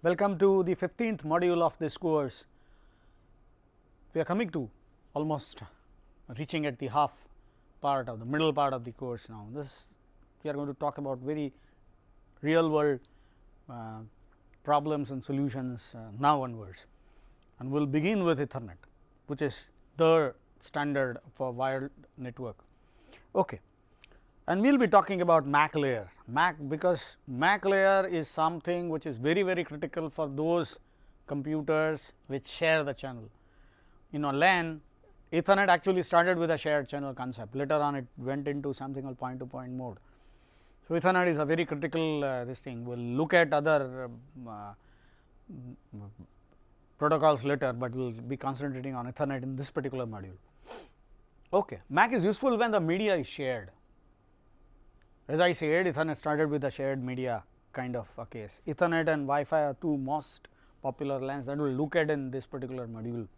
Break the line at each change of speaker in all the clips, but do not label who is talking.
Welcome to the 15th module of this course. We are coming to almost reaching at the half part of the middle part of the course now. This we are going to talk about very real world problems and solutions now onwards, and we will begin with Ethernet, which is the standard for wired network. Okay. And we will be talking about MAC layer, because MAC layer is something which is very critical for those computers which share the channel. LAN, Ethernet actually started with a shared channel concept, later on it went into something called point to point mode. So, Ethernet is a very critical this thing. We will look at other protocols later, but we will be concentrating on Ethernet in this particular module. Okay. MAC is useful when the media is shared. As I said, Ethernet started with a shared media kind of a case. Ethernet and Wi-Fi are two most popular LANs that we will look at in this particular module,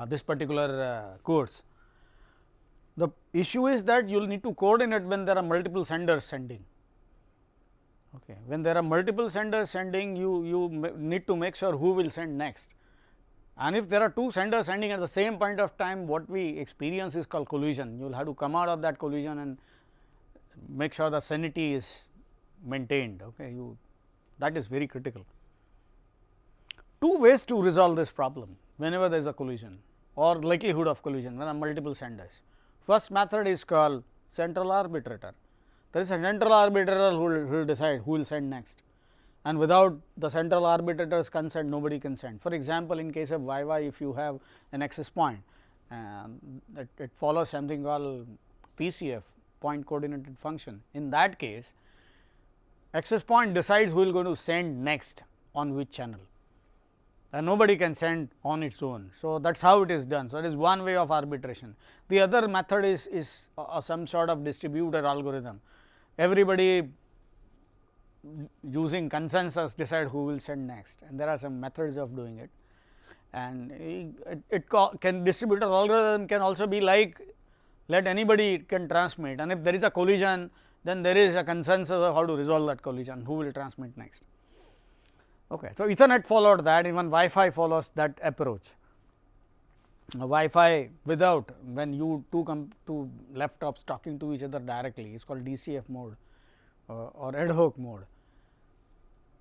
this particular course. The issue is that you will need to coordinate when there are multiple senders sending. Okay. When there are multiple senders sending, you need to make sure who will send next. And if there are two senders sending at the same point of time, what we experience is called collision. You will have to come out of that collision and make sure the sanity is maintained. Okay. That is very critical. Two ways to resolve this problem whenever there is a collision or likelihood of collision when there are multiple senders. First method is called central arbitrator. There is a central arbitrator who will decide who will send next, and without the central arbitrator's consent nobody can send. For example, in case of Wi-Fi, if you have an access point, it follows something called PCF, point coordinated function. In that case, access point decides who is going to send next on which channel, and nobody can send on its own. So, that is how it is done. So, it is one way of arbitration. The other method is some sort of distributed algorithm. Everybody using consensus decide who will send next, and there are some methods of doing it. And distributed algorithm can also be like, let anybody can transmit, and if there is a collision, then there is a consensus of how to resolve that collision, who will transmit next. Okay. So, Ethernet followed that, even Wi-Fi follows that approach. Wi-Fi without, when you two laptops talking to each other directly, is called DCF mode or ad hoc mode.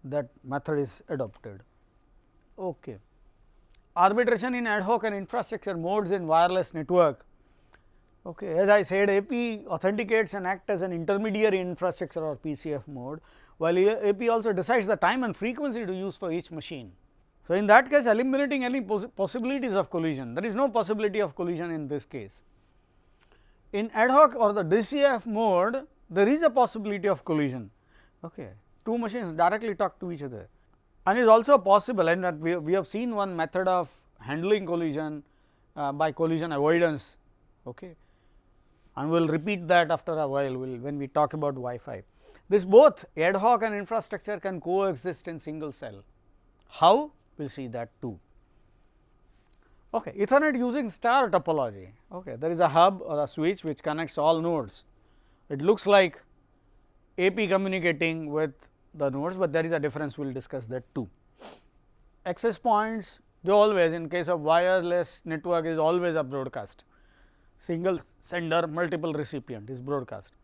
That method is adopted. Okay. Arbitration in ad hoc and infrastructure modes in wireless network. Okay. As I said, AP authenticates and acts as an intermediary infrastructure or PCF mode, while AP also decides the time and frequency to use for each machine. So, in that case, eliminating any possibilities of collision, there is no possibility of collision in this case. In ad hoc or the DCF mode, there is a possibility of collision. Okay. Two machines directly talk to each other, and is also possible, and that we have seen one method of handling collision by collision avoidance. Okay. And we will repeat that after a while when we talk about Wi-Fi. This both ad hoc and infrastructure can coexist in single cell. How? We will see that too. Okay. Ethernet using star topology. Okay. There is a hub or a switch which connects all nodes. It looks like AP communicating with the nodes, but there is a difference, we will discuss that too. Access points, they always, in case of wireless network, is always a broadcast. Single sender, multiple recipient is broadcast.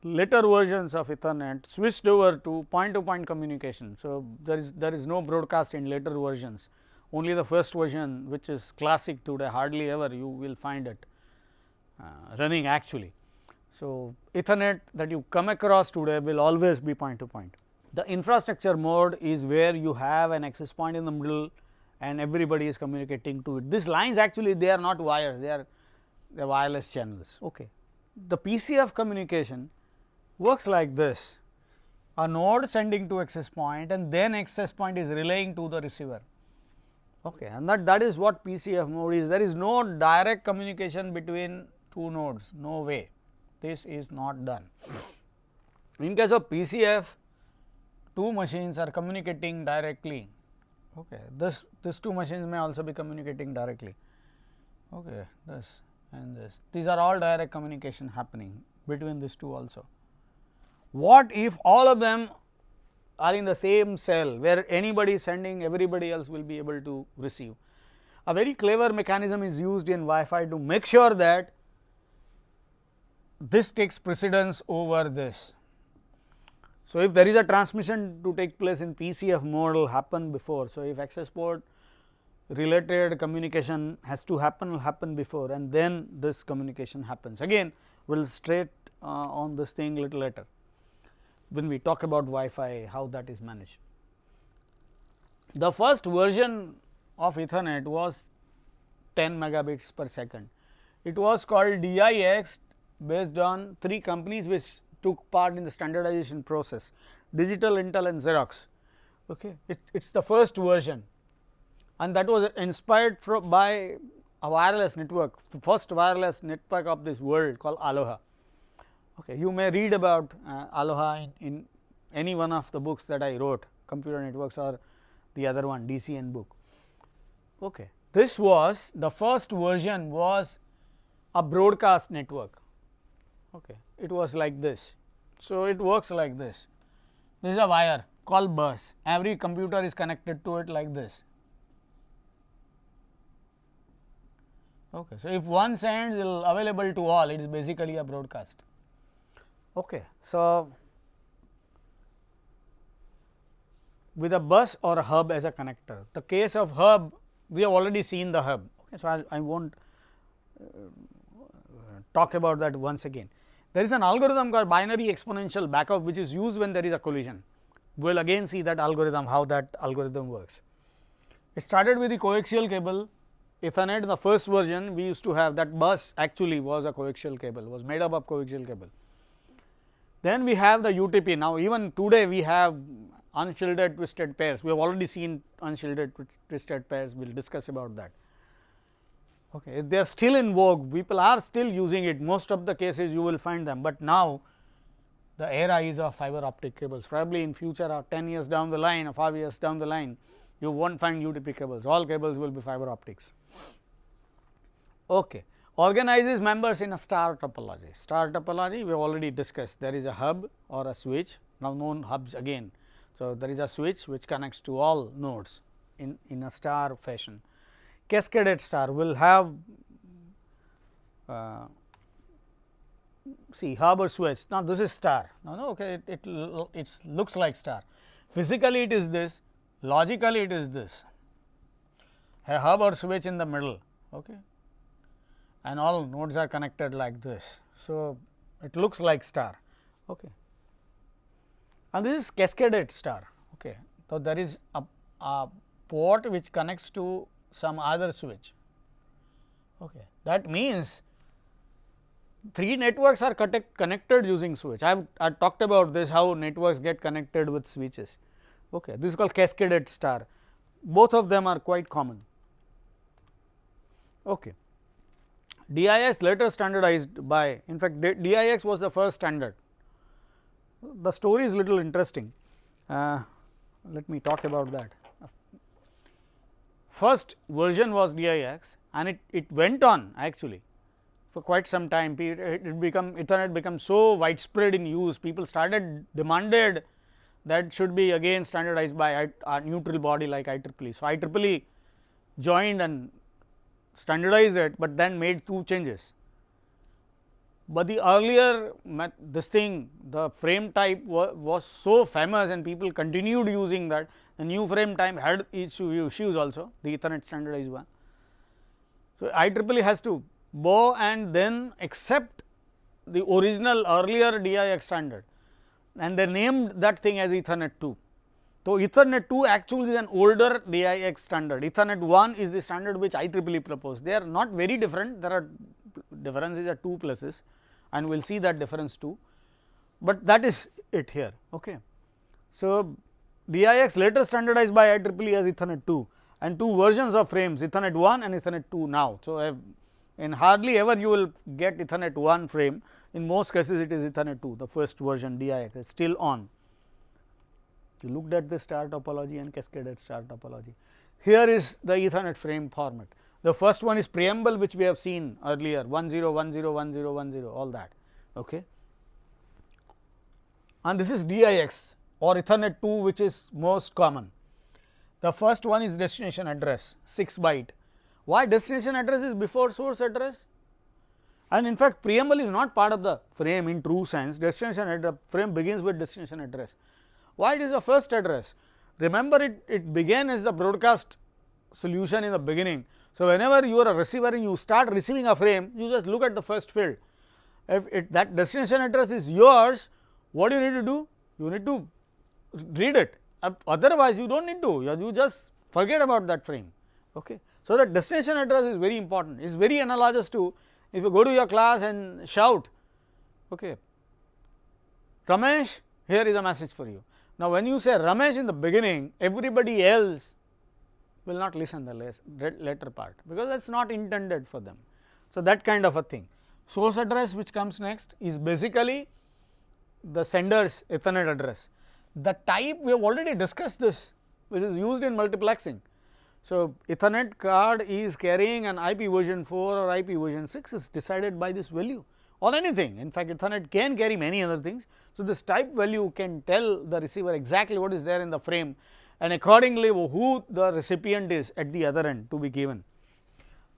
Later versions of Ethernet switched over to point communication. So, there is no broadcast in later versions, only the first version, which is classic today, hardly ever you will find it running actually. So, Ethernet that you come across today will always be point to point. The infrastructure mode is where you have an access point in the middle and everybody is communicating to it. These lines actually they are not wires, they are wireless channels. Okay. The PCF communication works like this: a node sending to access point, and then access point is relaying to the receiver. Okay. And that is what PCF mode is. There is no direct communication between two nodes, no way. This is not done. In case of PCF, two machines are communicating directly. Okay. This two machines may also be communicating directly. Okay. This and this, these are all direct communication happening between these two also. What if all of them are in the same cell, where anybody is sending, everybody else will be able to receive. A very clever mechanism is used in Wi-Fi to make sure that this takes precedence over this. So, if there is a transmission to take place in PCF mode, will happen before. So, if access port related communication has to happen, will happen before, and then this communication happens. Again, we will straight on this thing little later when we talk about Wi-Fi, how that is managed. The first version of Ethernet was 10 megabits per second. It was called DIX, based on 3 companies which took part in the standardization process: Digital, Intel and Xerox. Okay. It is the first version, and that was inspired by a wireless network, the first wireless network of this world called Aloha. Okay. You may read about Aloha in any one of the books that I wrote, Computer Networks, or the other one, DCN book. Okay. This was the first version, was a broadcast network. Okay. It was like this. So, it works like this. This is a wire called bus. Every computer is connected to it like this. Okay. So, if one sends, it will available to all, it is basically a broadcast. Okay. So, with a bus or a hub as a connector. The case of hub, we have already seen the hub. Okay. So, I will not talk about that once again. There is an algorithm called binary exponential backup, which is used when there is a collision. We will again see that algorithm, how that algorithm works. It started with the coaxial cable Ethernet. The first version, we used to have that bus actually was a coaxial cable, was made up of coaxial cable. Then we have the UTP. Now, even today we have unshielded twisted pairs. We have already seen unshielded twisted pairs. We will discuss about that. Okay. They are still in vogue, people are still using it, most of the cases you will find them, but now the era is of fiber optic cables. Probably in future, or 10 years down the line or 5 years down the line, you will not find UTP cables, all cables will be fiber optics. Okay. Organizes members in a star topology. Star topology we have already discussed. There is a hub or a switch, now known hubs again. So, there is a switch which connects to all nodes in a star fashion. Cascaded star will have see hub or switch. Now, this is star. No, okay, it looks like star. Physically, it is this. Logically, it is this. A hub or switch in the middle. Okay, and all nodes are connected like this. So, it looks like star. Okay, and this is cascaded star. Okay, so there is a port which connects to some other switch. Okay. That means 3 networks are connected using switch. I have talked about this, how networks get connected with switches. Okay. This is called cascaded star. Both of them are quite common. Okay. DIX later standardized by, in fact, DIX was the first standard. The story is little interesting. Let me talk about that. First version was DIX, and it went on actually for quite some time. Ethernet become so widespread in use, people demanded that should be again standardized by a neutral body like IEEE. So, IEEE joined and standardized it, but then made 2 changes. But the earlier this thing, the frame type was so famous and people continued using that. The new frame type had issues also, the Ethernet standardized one. So, IEEE has to bow and then accept the original earlier DIX standard, and they named that thing as Ethernet 2. So, Ethernet 2 actually is an older DIX standard. Ethernet 1 is the standard which IEEE proposed. They are not very different, there are differences at 2 places, and we will see that difference too, but that is it here. Okay. So, DIX later standardized by IEEE as Ethernet 2, and 2 versions of frames, Ethernet 1 and Ethernet 2 now. So, in hardly ever you will get Ethernet 1 frame, in most cases it is Ethernet 2, the first version DIX is still on. You looked at the star topology and cascaded star topology. Here is the Ethernet frame format. The first one is preamble, which we have seen earlier, 10, 10, 10, 10, all that. Okay. And this is DIX, or Ethernet 2, which is most common. The first one is destination address, 6 byte. Why destination address is before source address? And in fact, preamble is not part of the frame in true sense. Destination address frame begins with destination address. Why it is the first address? Remember, it began as the broadcast solution in the beginning. So, whenever you are a receiver and you start receiving a frame, you just look at the first field. If that destination address is yours, what do you need to do? You need to read it. Otherwise, you do not need to, you just forget about that frame. Okay. So, that destination address is very important. It is very analogous to if you go to your class and shout, okay, Ramesh, here is a message for you. Now, when you say Ramesh in the beginning, everybody else will not listen the later part, because that is not intended for them. So, that kind of a thing. Source address, which comes next, is basically the sender's Ethernet address. The type we have already discussed this, which is used in multiplexing. So, Ethernet card is carrying an IP version 4 or IP version 6 is decided by this value or anything. In fact, Ethernet can carry many other things. So, this type value can tell the receiver exactly what is there in the frame, and accordingly who the recipient is at the other end to be given.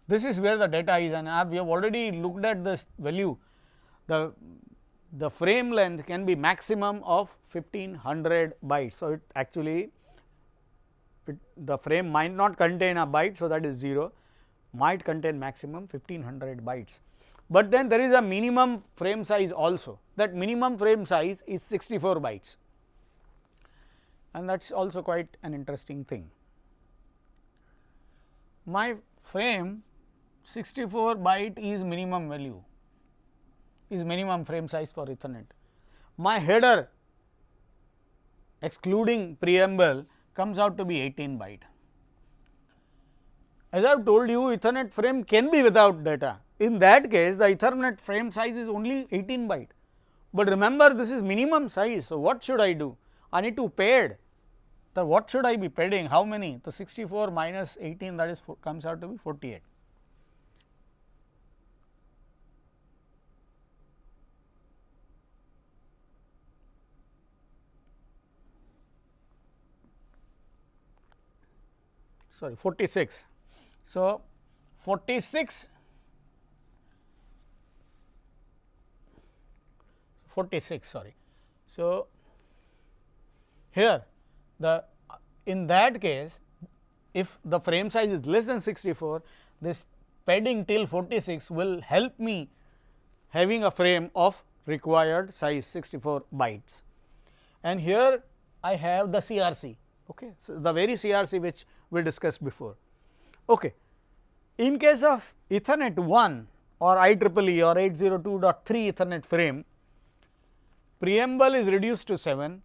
This is where the data is, and we have already looked at this value. The frame length can be maximum of 1500 bytes. So, it actually the frame might not contain a byte. So, that is 0, might contain maximum 1500 bytes. But then there is a minimum frame size also. That minimum frame size is 64 bytes, and that is also quite an interesting thing. My frame 64 byte is minimum value, is minimum frame size for Ethernet. My header excluding preamble comes out to be 18 byte. As I have told you, Ethernet frame can be without data. In that case, the Ethernet frame size is only 18 byte. But remember, this is minimum size. So, what should I do? I need to pad. So, what should I be padding? How many? So, 64 minus 18, that is comes out to be 48. Sorry, 46. So, 46 sorry. So, here in that case, if the frame size is less than 64, this padding till 46 will help me having a frame of required size 64 bytes. And here I have the CRC. Okay. So, the very CRC which we discussed before. Okay. In case of Ethernet 1 or IEEE or 802.3 Ethernet frame, preamble is reduced to 7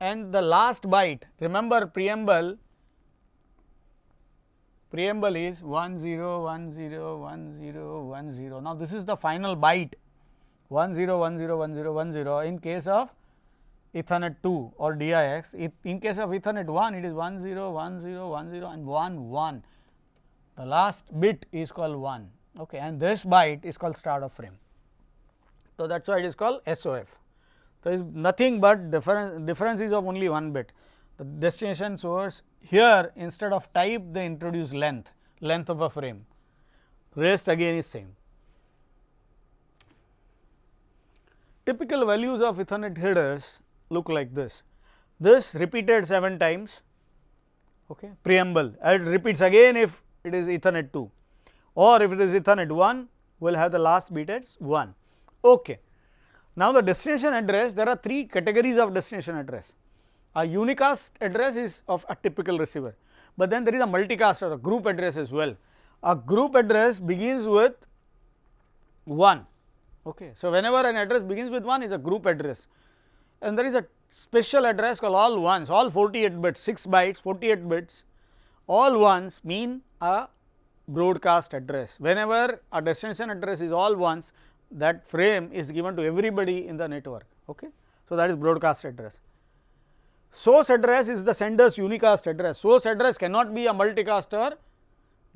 and the last byte, remember preamble is 10101010. Now, this is the final byte 10101010. In case of Ethernet 2 or DIX, in case of Ethernet 1, it is 101010 and 11. The last bit is called 1, okay, and this byte is called start of frame. So, that is why it is called SOF. So, it is nothing but difference is of only 1 bit. The destination source here, instead of type, they introduce length of a frame, rest again is same. Typical values of Ethernet headers look like this. This repeated 7 times, okay, preamble, and it repeats again if it is Ethernet 2, or if it is Ethernet 1, we will have the last bit as 1. Okay. Now, the destination address, there are 3 categories of destination address. A unicast address is of a typical receiver, but then there is a multicast or a group address as well. A group address begins with 1. Okay. So, whenever an address begins with 1 is a group address, and there is a special address called all ones, all 48 bits, 6 bytes, 48 bits, all ones mean a broadcast address. Whenever a destination address is all ones, that frame is given to everybody in the network. Okay. So, that is broadcast address. Source address is the sender's unicast address. Source address cannot be a multicast or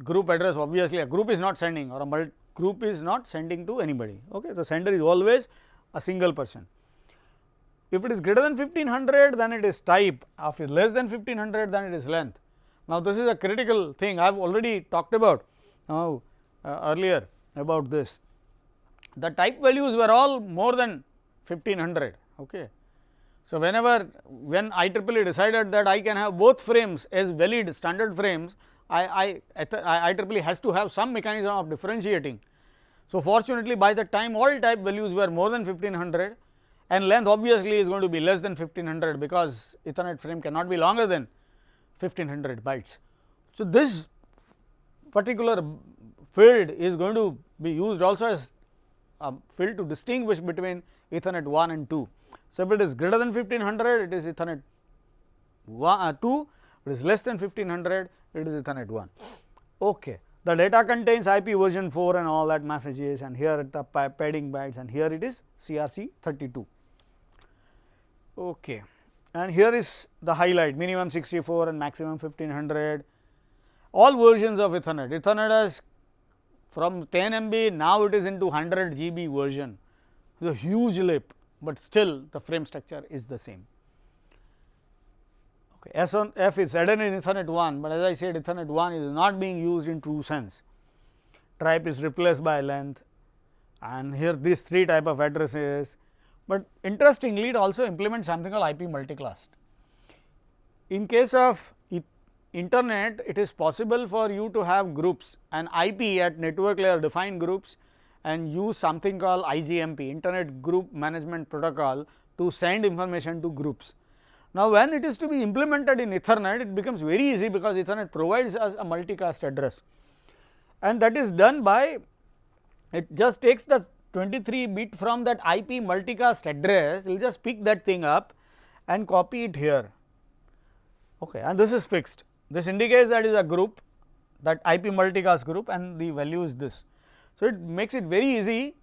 group address. Obviously, a group is not sending, or a group is not sending to anybody. Okay. So, sender is always a single person. If it is greater than 1500, then it is type. If it is less than 1500, then it is length. Now, this is a critical thing I have already talked about earlier about this. The type values were all more than 1500. Okay. So, when IEEE decided that I can have both frames as valid standard frames, IEEE has to have some mechanism of differentiating. So, fortunately, by the time all type values were more than 1500 and length obviously is going to be less than 1500, because Ethernet frame cannot be longer than 1500 bytes. So, this particular field is going to be used also as a field to distinguish between Ethernet 1 and 2. So, if it is greater than 1500, it is Ethernet 2, if it is less than 1500, it is Ethernet 1. Okay. The data contains IP version 4 and all that messages, and here the padding bytes, and here it is CRC 32. Okay. And here is the highlight, minimum 64 and maximum 1500. All versions of Ethernet. Ethernet has from 10 MB, now it is into 100 GB version. It is a huge leap, but still the frame structure is the same. Okay. S1F is added in Ethernet 1, but as I said, Ethernet 1 is not being used in true sense. Type is replaced by length, and here these 3 type of addresses, but interestingly it also implements something called IP multicast. In case of internet, it is possible for you to have groups and IP at network layer define groups and use something called IGMP, Internet Group Management Protocol, to send information to groups. Now, when it is to be implemented in Ethernet, it becomes very easy, because Ethernet provides us a multicast address, and that is done by, it just takes the 23 bit from that IP multicast address, it will just pick that thing up and copy it here. Okay. And this is fixed. This indicates that is a group, that IP multicast group, and the value is this. So, it makes it very easy.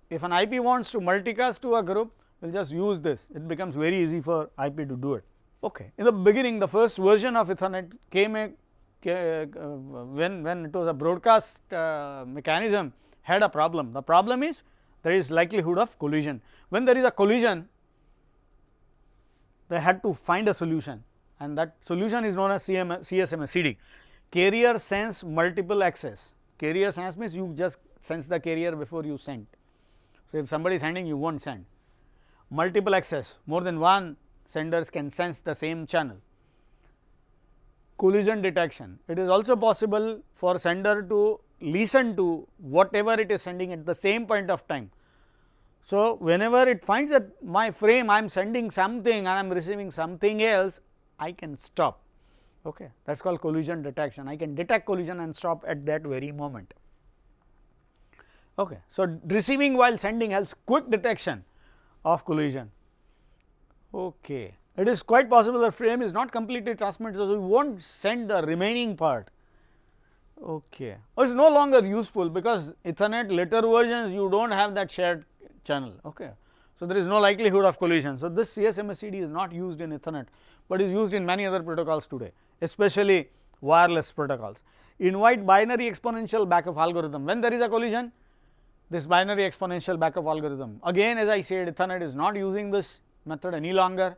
If an IP wants to multicast to a group, we will just use this, it becomes very easy for IP to do it. Okay. In the beginning, the first version of Ethernet came when it was a broadcast mechanism, had a problem. The problem is there is likelihood of collision. When there is a collision, they had to find a solution, and that solution is known as CSMA-CD, carrier sense multiple access. Carrier sense means you just sense the carrier before you send. So, if somebody is sending, you will not send. Multiple access, more than one senders can sense the same channel. Collision detection, it is also possible for sender to listen to whatever it is sending at the same point of time. So, whenever it finds that my frame I am sending something and I am receiving something else, I can stop. Okay. That is called collision detection. I can detect collision and stop at that very moment. Okay. So, receiving while sending helps quick detection of collision. Okay. It is quite possible the frame is not completely transmitted, so we will not send the remaining part. Okay. It is no longer useful, because Ethernet later versions you do not have that shared channel. Okay. So, there is no likelihood of collision. So, this CSMA-CD is not used in Ethernet, but is used in many other protocols today, especially wireless protocols. Invite binary exponential backup algorithm. When there is a collision, this binary exponential backup algorithm, again as I said, Ethernet is not using this method any longer.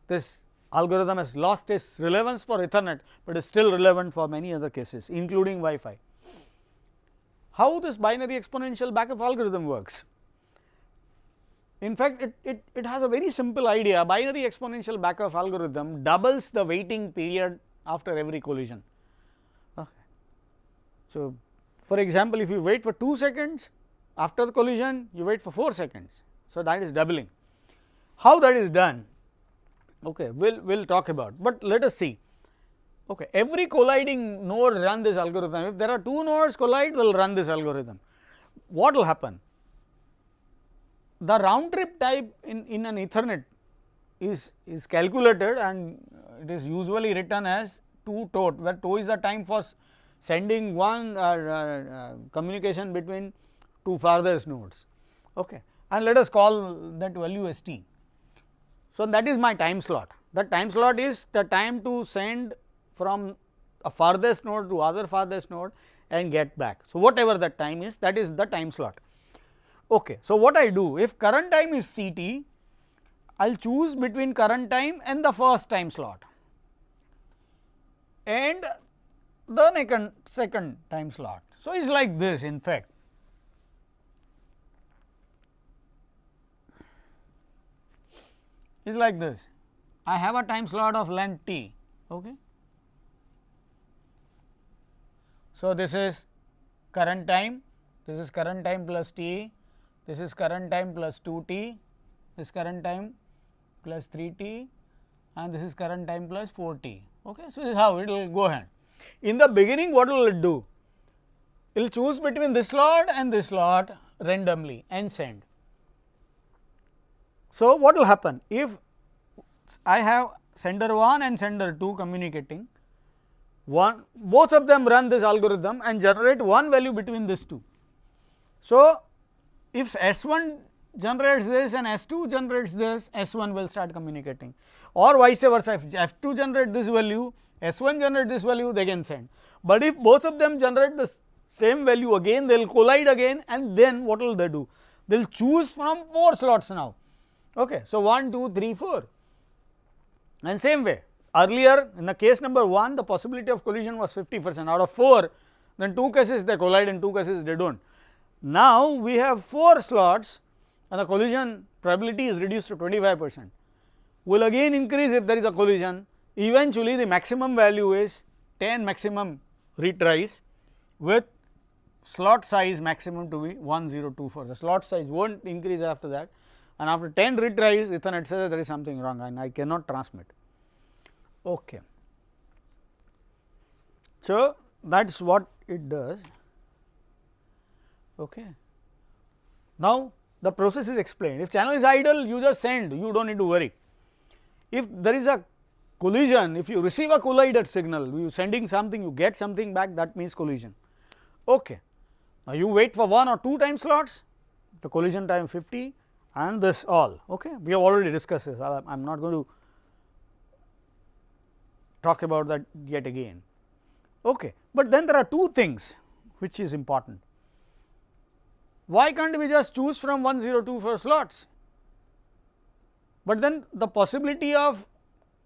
This algorithm has lost its relevance for Ethernet, but is still relevant for many other cases, including Wi-Fi. How this binary exponential backup algorithm works? In fact, it has a very simple idea. Binary exponential backup algorithm doubles the waiting period after every collision. Okay. So, for example, if you wait for 2 seconds, after the collision you wait for 4 seconds. So, that is doubling. How that is done, okay, we will talk about, but let us see. Okay. Every colliding node run this algorithm. If there are 2 nodes collide, will run this algorithm. What will happen? The round trip type in an Ethernet is calculated, and it is usually written as 2 TOT, where TOT is the time for sending one communication between 2 farthest nodes. Okay. And let us call that value as t. So, that is my time slot. That time slot is the time to send from a farthest node to other farthest node and get back. So, whatever that time is, that is the time slot. Okay. So, what I do, if current time is Ct, I will choose between current time and the first time slot and the second time slot. So, it is like this in fact. It is like this. I have a time slot of length t. Okay. So, this is current time, this is current time plus t, this is current time plus 2 t, this is current time plus 3 t, and this is current time plus 4 t. Okay. So, this is how it will go ahead. In the beginning, what will it do? It will choose between this slot and this slot randomly and send. So, what will happen? If I have sender 1 and sender 2 communicating, both of them run this algorithm and generate one value between these two. So, if S1 generates this and S2 generates this, S1 will start communicating, or vice versa. If F2 generate this value, S1 generate this value, they can send. But if both of them generate the same value again, they will collide again, and then what will they do? They will choose from 4 slots now. Okay. So, 1, 2, 3, 4, and same way. Earlier in the case number 1, the possibility of collision was 50%, out of 4, then 2 cases they collide and 2 cases they do not. Now, we have 4 slots and the collision probability is reduced to 25%. Will again increase if there is a collision. Eventually, the maximum value is 10 maximum retries with slot size maximum to be 1024. The slot size will not increase after that, and after 10 retries Ethernet says there is something wrong and I cannot transmit. Okay. So, that is what it does. Okay. Now, the process is explained. If channel is idle, you just send, you do not need to worry. If there is a collision, if you receive a collided signal, you sending something, you get something back, that means collision. Okay. Now, you wait for 1 or 2 time slots, the collision time 50 and this all. Okay. We have already discussed this, I am not going to talk about that yet again. Okay. But then there are 2 things which is important. Why can't we just choose from 1024 slots? But then the possibility of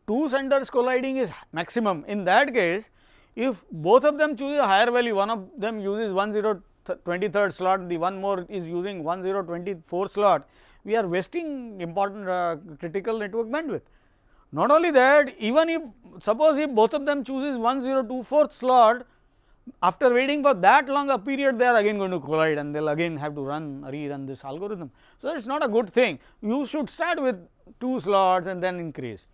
2 senders colliding is maximum. In that case, if both of them choose a higher value, one of them uses 1023rd slot, the one more is using 1024 slot, we are wasting important critical network bandwidth. Not only that, even if suppose if both of them chooses 1024th slot, after waiting for that long a period, they are again going to collide and they will again have to rerun this algorithm. So, that is not a good thing. You should start with 2 slots and then increase.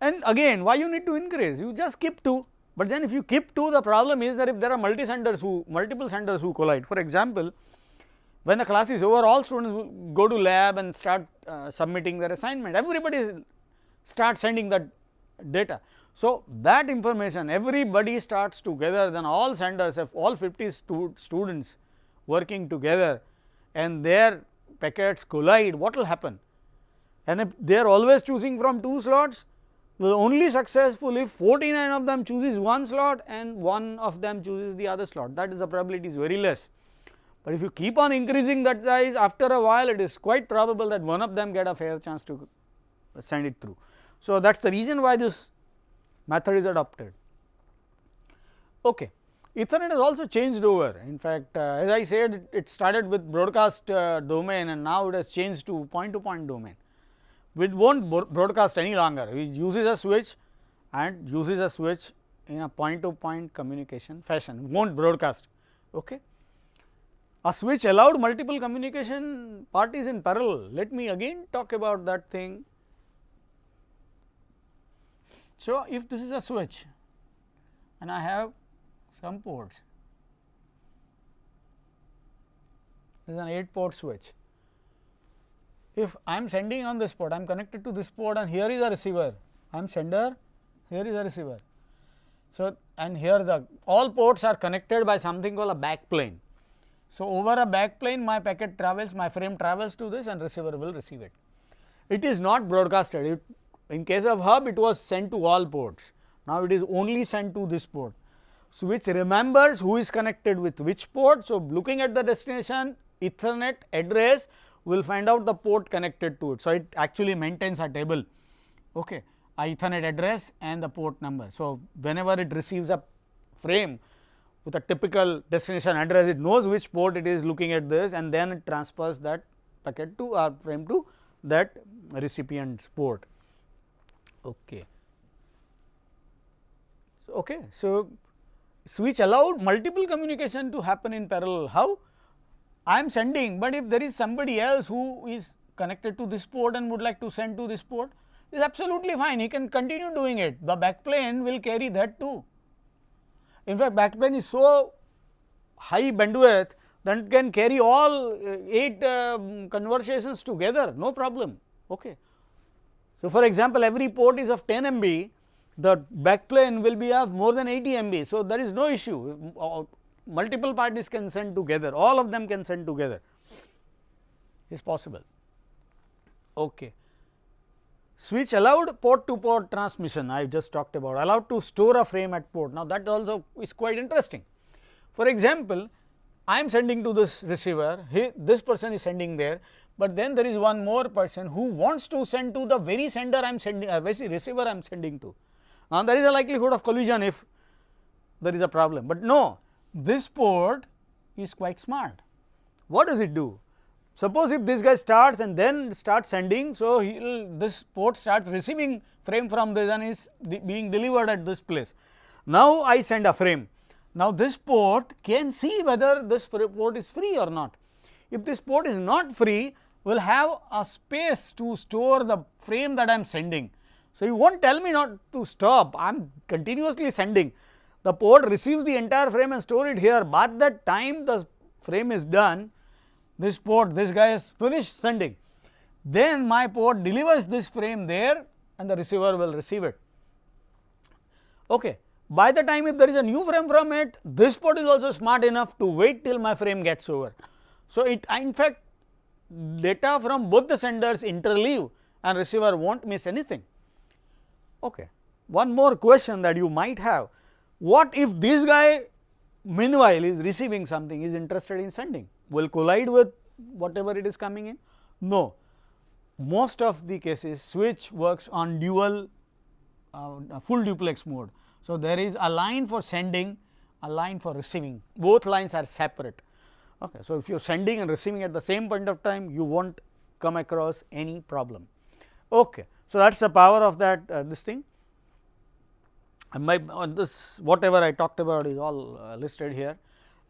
And again, why you need to increase? You just keep 2, but then if you keep 2, the problem is that if there are multiple senders who collide. For example, when the class is over, all students will go to lab and start submitting their assignment. Everybody starts sending that data. So, that information everybody starts together, then all senders, if all 50 students working together and their packets collide, what will happen? And if they are always choosing from 2 slots, will only successful if 49 of them chooses 1 slot and 1 of them chooses the other slot, that is the probability is very less. But if you keep on increasing that size, after a while it is quite probable that one of them get a fair chance to send it through. So, that is the reason why this method is adopted. Okay. Ethernet has also changed over. In fact, as I said, it started with broadcast domain and now it has changed to point domain. We will not broadcast any longer, it uses a switch and uses a switch in a point to point communication fashion, will not broadcast. Okay. A switch allowed multiple communication parties in parallel. Let me again talk about that thing. So, if this is a switch and I have some ports, this is an 8 port switch. If I am sending on this port, I am connected to this port and here is a receiver, I am sender, here is a receiver. So, and here the all ports are connected by something called a backplane. So, over a backplane my packet travels, my frame travels to this and receiver will receive it. It is not broadcasted. In case of hub, it was sent to all ports. Now, it is only sent to this port. So, which remembers who is connected with which port. So, looking at the destination Ethernet address, we will find out the port connected to it. So, it actually maintains a table, okay, a Ethernet address and the port number. So, whenever it receives a frame with a typical destination address, it knows which port it is looking at this, and then it transfers that packet to our frame to that recipient's port. Okay. Okay. So, switch allowed multiple communication to happen in parallel. How? I am sending, but if there is somebody else who is connected to this port and would like to send to this port, is absolutely fine, he can continue doing it. The backplane will carry that too. In fact, backplane is so high bandwidth that it can carry all 8 conversations together, no problem. Okay. So, for example, every port is of 10 MB, the backplane will be of more than 80 MB. So, there is no issue, multiple parties can send together, all of them can send together, is possible. Okay. Switch allowed port to port transmission, I just talked about, allowed to store a frame at port. Now, that also is quite interesting. For example, I am sending to this receiver, this person is sending there, but then there is one more person who wants to send to the very sender I am sending, very receiver I am sending to. Now, there is a likelihood of collision if there is a problem, but no, this port is quite smart. What does it do? Suppose if this guy starts and then starts sending, so this port starts receiving frame from this and is being delivered at this place. Now, I send a frame. Now, this port can see whether this port is free or not. If this port is not free, we will have a space to store the frame that I am sending. So, you will not tell me not to stop, I am continuously sending. The port receives the entire frame and store it here, but that time the frame is done, this port, this guy has finished sending, then my port delivers this frame there and the receiver will receive it. Okay. By the time if there is a new frame from it, this port is also smart enough to wait till my frame gets over. So, it in fact data from both the senders interleave and receiver will not miss anything. Okay. One more question that you might have, what if this guy meanwhile is receiving something, is interested in sending, will collide with whatever it is coming in? No, most of the cases switch works on dual full duplex mode. So, there is a line for sending, a line for receiving, both lines are separate. Okay. So, if you are sending and receiving at the same point of time, you will not come across any problem. Okay. So, that is the power of that this thing, and this whatever I talked about is all listed here,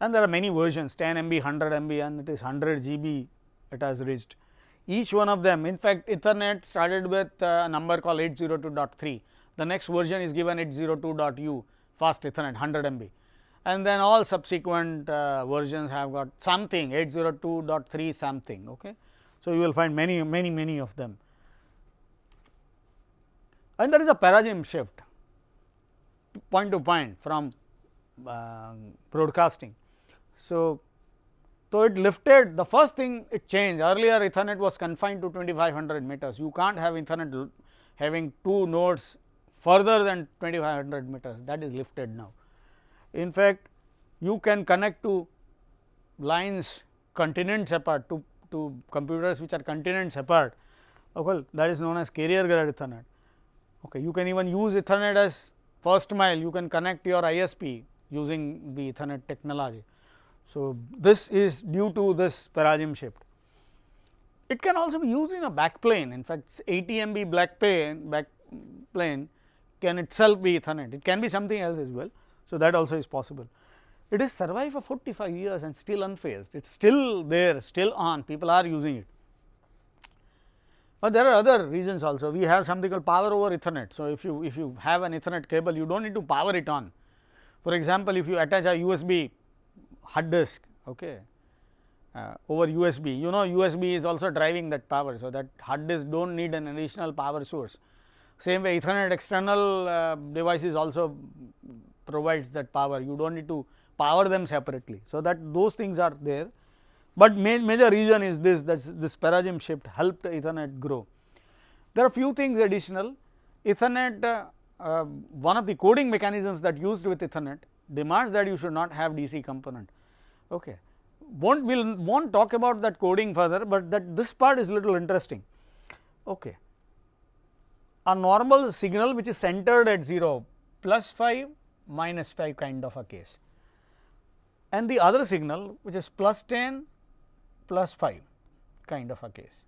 and there are many versions 10 MB, 100 MB and it is 100 GB it has reached. Each one of them, in fact, Ethernet started with a number called 802.3, the next version is given 802.u fast Ethernet 100 MB, and then all subsequent versions have got something 802.3 something. Okay. So, you will find many of them, and there is a paradigm shift point to point from broadcasting. So, it lifted, the first thing it changed, earlier Ethernet was confined to 2500 meters, you can't have Ethernet having 2 nodes further than 2500 meters, that is lifted now. In fact, you can connect to lines continents apart, to computers which are continents apart, well, that is known as carrier grade Ethernet. Okay. You can even use Ethernet as first mile, you can connect your ISP using the Ethernet technology. So, this is due to this paradigm shift. It can also be used in a backplane, in fact, 80 MB backplane can itself be Ethernet, it can be something else as well. So, that also is possible. It is survived for 45 years and still unfazed, it is still there, still on, people are using it. But there are other reasons also, we have something called power over Ethernet. So, if you have an Ethernet cable, you do not need to power it on. For example, if you attach a USB hard disk, okay, over USB, you know USB is also driving that power. So, that hard disk do not need an additional power source. Same way Ethernet external devices also provides that power, you do not need to power them separately. So, that those things are there, but major reason is this paradigm shift helped Ethernet grow. There are few things additional. Ethernet, one of the coding mechanisms that used with Ethernet demands that you should not have DC component. Okay. won't talk about that coding further, but that this part is little interesting. Okay. A normal signal which is centered at 0, plus 5, minus 5 kind of a case, and the other signal which is plus 10, plus 5 kind of a case.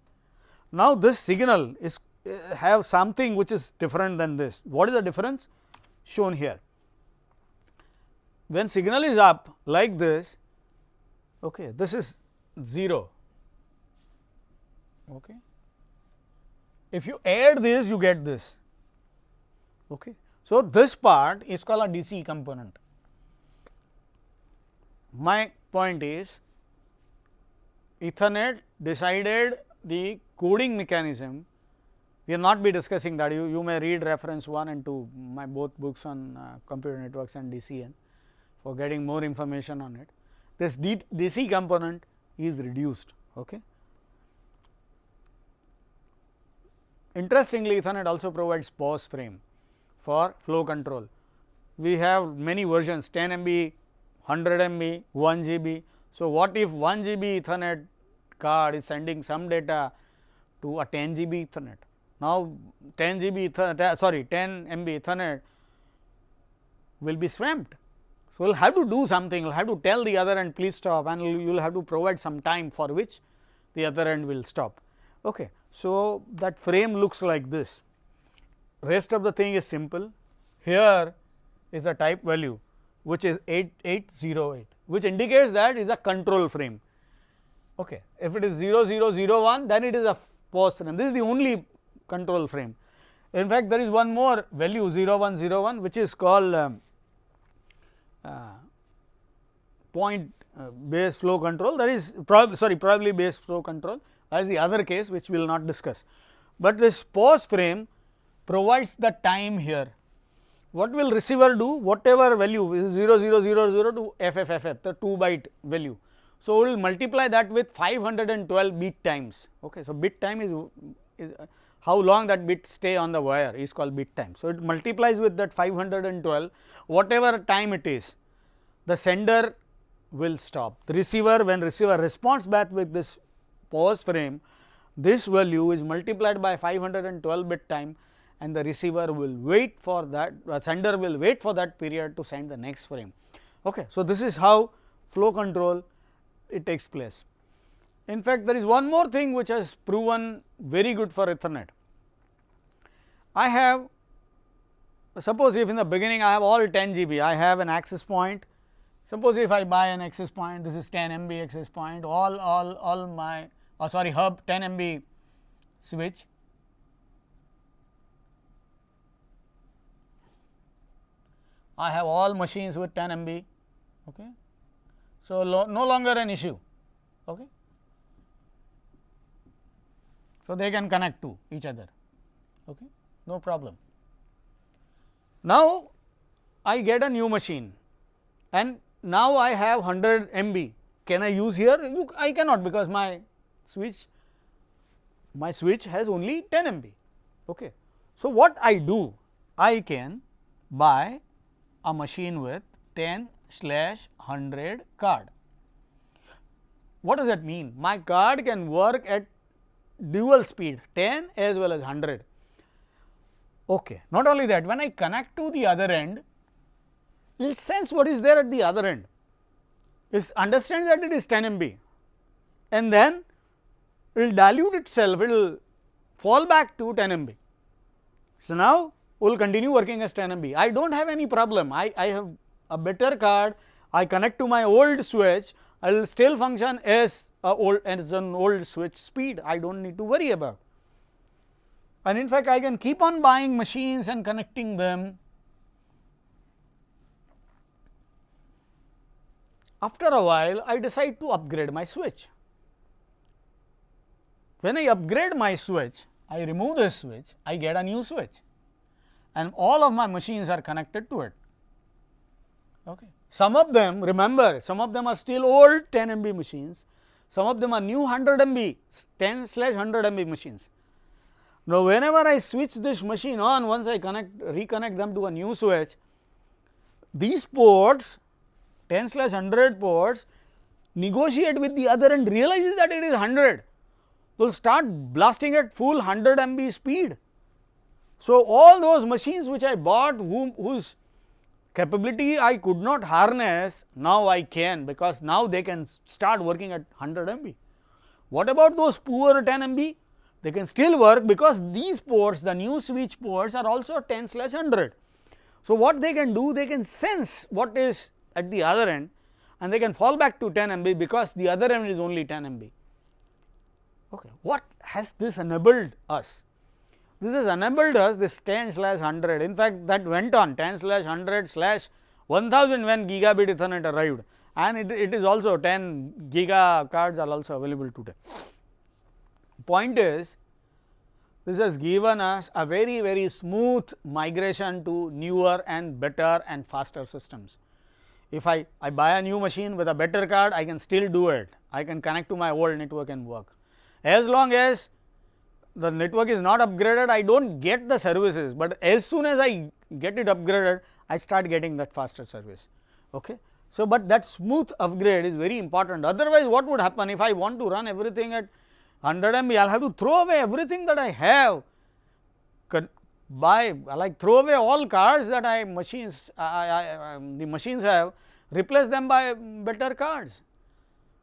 Now, this signal is have something which is different than this. What is the difference? Shown here. When signal is up like this, okay, this is 0. Okay. If you add this, you get this. Okay. So, this part is called a DC component. My point is, Ethernet decided the coding mechanism. We will not be discussing that. You may read reference 1 and 2, my both books on computer networks and DCN for getting more information on it. This DC component is reduced. Okay. Interestingly, Ethernet also provides pause frame for flow control. We have many versions, 10 MB, 100 MB, 1 GB. So, what if 1 GB Ethernet card is sending some data to a 10 GB Ethernet? Now, 10 GB Ethernet, sorry 10 MB Ethernet will be swamped. So, we will have to do something, we will have to tell the other end please stop, and you will have to provide some time for which the other end will stop. Okay. So, that frame looks like this, rest of the thing is simple. Here is a type value which is 8808, which indicates that is a control frame. Okay. If it is 0001, then it is a pause frame. This is the only control frame. In fact, there is one more value 0101, which is called point base flow control, that is probably base flow control, as the other case which we will not discuss. But this pause frame provides the time here. What will receiver do? Whatever value is 0000 to FFFF, the 2 byte value. So, we will multiply that with 512 bit times. Okay. So, bit time is how long that bit stay on the wire is called bit time. So, it multiplies with that 512, whatever time it is, the sender will stop. The receiver, when receiver responds back with this pause frame, this value is multiplied by 512 bit time, and the receiver will wait for that, sender will wait for that period to send the next frame. Okay. So, this is how flow control it takes place. In fact, there is one more thing which has proven very good for Ethernet. I have, suppose if in the beginning I have all 10 GB, I have an access point. Suppose if I buy an access point, this is 10 MB access point, all my hub 10 MB switch. I have all machines with 10 MB. Okay. So, no longer an issue. Okay. So, they can connect to each other. Okay. No problem. Now, I get a new machine, and now I have 100 MB. Can I use here? I cannot, because my switch has only 10 MB. Okay. So, what I do? I can buy a machine with 10/100 card. What does that mean? My card can work at dual speed, 10 as well as 100. Okay. Not only that, when I connect to the other end, it will sense what is there at the other end. It understands that it is 10 MB, and then it will dilute itself, it will fall back to 10 MB. So, now we will continue working as 10 MB. I do not have any problem. I have a better card, I connect to my old switch, I will still function as an old switch speed. I do not need to worry about. And in fact, I can keep on buying machines and connecting them. After a while, I decide to upgrade my switch. When I upgrade my switch, I remove this switch, I get a new switch, and all of my machines are connected to it. Okay. Some of them, remember, some of them are still old 10 MB machines, some of them are new 100 MB, 10/100 MB machines. Now, whenever I switch this machine on, once I reconnect them to a new switch, these ports 10/100 ports negotiate with the other end, realizes that it is 100, will start blasting at full 100 MB speed. So, all those machines which I bought, whose capability I could not harness, now I can, because now they can start working at 100 MB. What about those poor 10 MB? They can still work, because these ports, the new switch ports, are also 10/100. So, what they can do? They can sense what is at the other end, and they can fall back to 10 MB, because the other end is only 10 MB. Okay. What has this enabled us? This has enabled us this 10/100. In fact, that went on 10/100/1000 when gigabit Ethernet arrived, and it is also 10 giga cards are also available today. Point is, this has given us a very smooth migration to newer and better and faster systems. If I buy a new machine with a better card, I can still do it. I can connect to my old network and work. As long as the network is not upgraded, I do not get the services, but as soon as I get it upgraded, I start getting that faster service. Okay. So, but that smooth upgrade is very important. Otherwise, what would happen if I want to run everything at 100 MB? I will have to throw away everything that I have, throw away all cards that the machines have, replace them by better cards.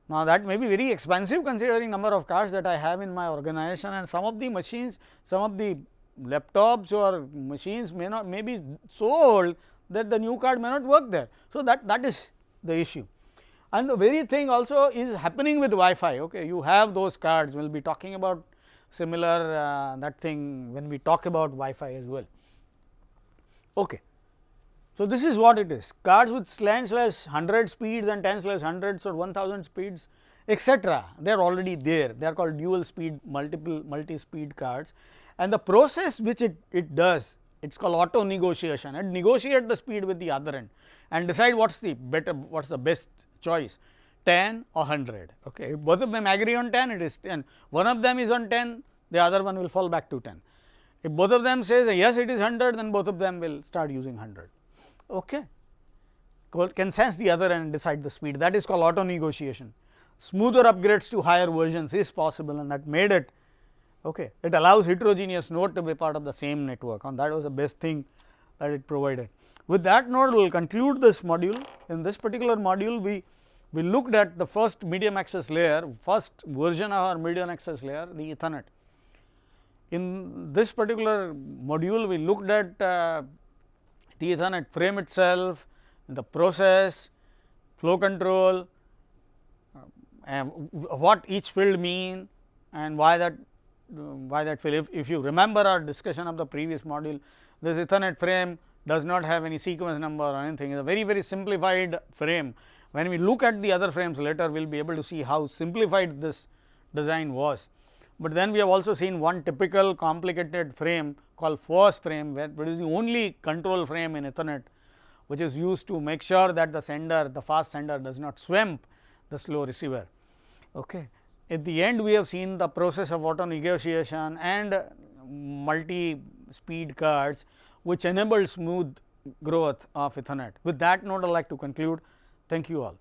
Now, that may be very expensive considering number of cards that I have in my organization, and some of the machines, some of the laptops or machines may be so old that the new card may not work there. So, that is the issue. And the very thing also is happening with Wi-Fi. Okay. You have those cards, we will be talking about similar that thing when we talk about Wi-Fi as well. Okay. So, this is what it is, cards with /100 speeds and 10/100 or 1000 speeds, etc. they are already there, they are called dual speed multi-speed cards, and the process which it does, it is called auto negotiation. It negotiate the speed with the other end and decide what is the best choice, 10 or 100. Okay. If both of them agree on 10, it is 10, one of them is on 10, the other one will fall back to 10. If both of them says yes, it is 100, then both of them will start using 100. Okay. Can sense the other and decide the speed, that is called auto negotiation. Smoother upgrades to higher versions is possible, and that made it, okay, it allows heterogeneous node to be part of the same network, and that was the best thing that it provided. With that note, we will conclude this module. In this particular module, we looked at the first medium access layer, first version of our medium access layer, the Ethernet. In this particular module, we looked at the Ethernet frame itself, the process, flow control, and what each field mean, and why that field. If you remember our discussion of the previous module, this Ethernet frame does not have any sequence number or anything. It is a very simplified frame. When we look at the other frames later, we will be able to see how simplified this design was. But then we have also seen one typical complicated frame called force frame, where it is the only control frame in Ethernet, which is used to make sure that the sender, the fast sender, does not swamp the slow receiver. Okay. At the end, we have seen the process of auto negotiation and multi speed cards, which enable smooth growth of Ethernet. With that note, I would like to conclude. Thank you all.